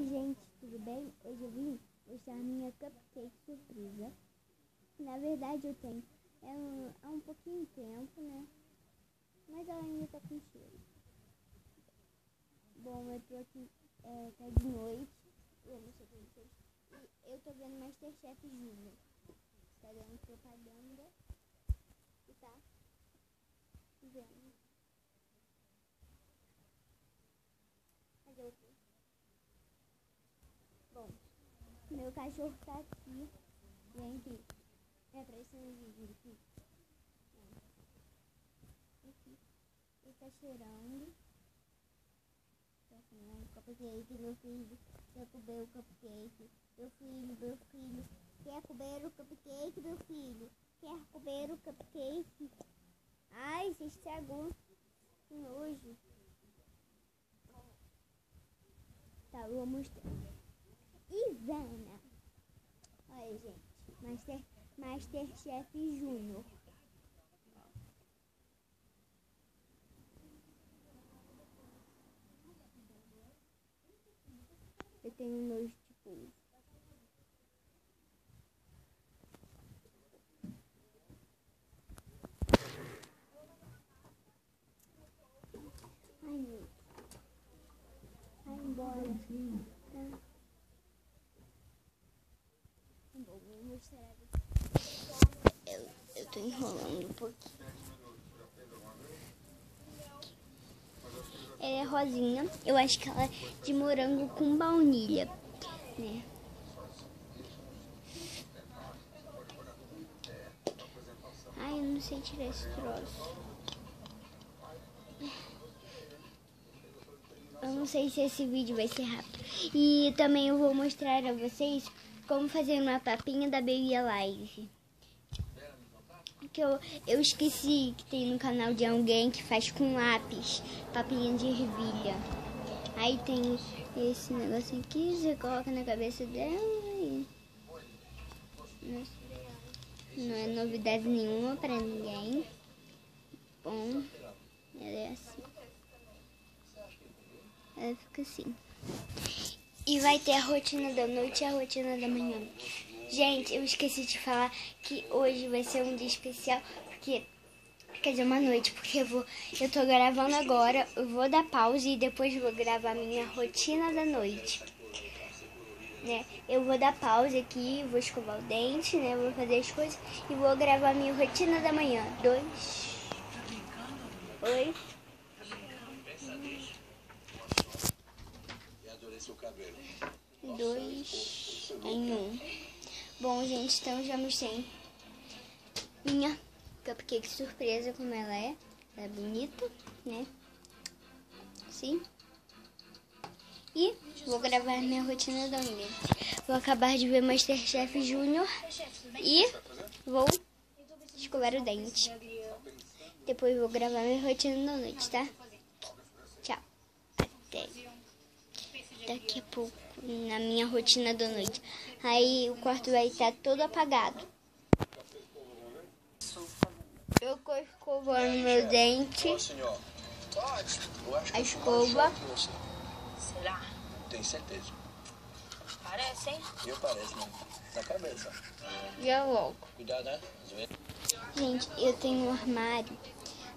Oi gente, tudo bem? Hoje eu vim mostrar minha cupcake surpresa. Na verdade eu tenho há um pouquinho de tempo, né? Mas ela ainda tá com cheiro. Bom, eu tô aqui, tá de noite. Eu vou mostrar pra vocês. E eu tô vendo Masterchef Júnior. Tá dando propaganda. E tá vendo. Cadê o outro? Bom, meu cachorro tá aqui. Vem aqui. É aparecendo no vídeo aqui. Aqui. Ele tá cheirando. Tá comendo cupcake, meu filho. Quer comer o cupcake? Meu filho. Quer comer o cupcake, meu filho? Quer comer o cupcake? Ai, você estragou. Que nojo. Tá, eu vou mostrar. Ivana. Olha, gente. Masterchef Júnior. Eu tenho nojo de pulso. Ai, meu. Vai embora. Tá. Bom, vou mostrar. Eu tô enrolando um pouquinho. Ela é rosinha. Eu acho que ela é de morango com baunilha, né? Ai, eu não sei tirar esse troço. Eu não sei se esse vídeo vai ser rápido. E também eu vou mostrar a vocês como fazer uma papinha da Baby Alive. Que eu esqueci que tem no canal de alguém que faz com lápis, papinha de ervilha. Aí tem esse negócio aqui, você coloca na cabeça dela e... Não é novidade nenhuma pra ninguém. Bom, ela é assim. Ela fica assim. E vai ter a rotina da noite e a rotina da manhã. Gente, eu esqueci de falar que hoje vai ser um dia especial, porque... Quer dizer, uma noite, porque eu tô gravando agora, eu vou dar pausa e depois vou gravar minha rotina da noite, né? Eu vou dar pausa aqui, vou escovar o dente, né? Vou fazer as coisas e vou gravar minha rotina da manhã. 2 em 1. Bom, gente, então já mostrei minha cupcake surpresa, como ela é. Ela é bonita, né? Sim. E vou gravar minha rotina da noite. Vou acabar de ver Masterchef Júnior e vou escovar o dente. Depois vou gravar minha rotina da noite, tá? Tchau. Até daqui a pouco na minha rotina da noite. Aí o quarto vai estar todo apagado. Eu tô escovando meu dente. A escova. Será? Tenho certeza. Parece, hein? Eu pareço, mano. Na cabeça. Já volto. Cuidado, né? Gente, eu tenho um armário.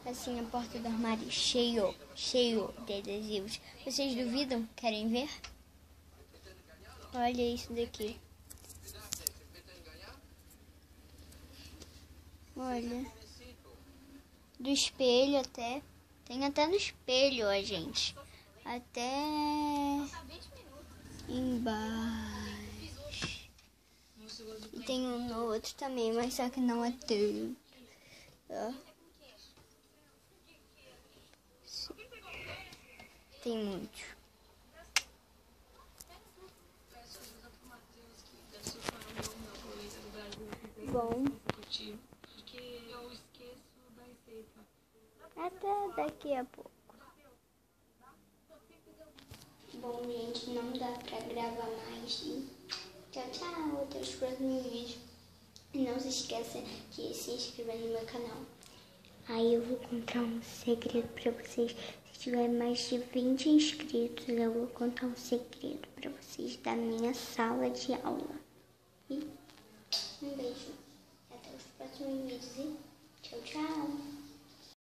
Assim, a porta do armário cheio de adesivos. Vocês duvidam? Querem ver? Olha isso daqui. Olha. Do espelho até. Tem até no espelho, ó, gente. Até embaixo. E tem um no outro também, mas só que não é tanto. Ó. Tem muito. Bom. Até daqui a pouco. Bom, gente, não dá pra gravar mais. Tchau, tchau. Até os próximos vídeos. E não se esqueça de se inscrever no meu canal. Aí eu vou contar um segredo pra vocês. Se tiver mais de 20 inscritos, eu vou contar um segredo pra para vocês da minha sala de aula. E um beijo. Até os próximos vídeos.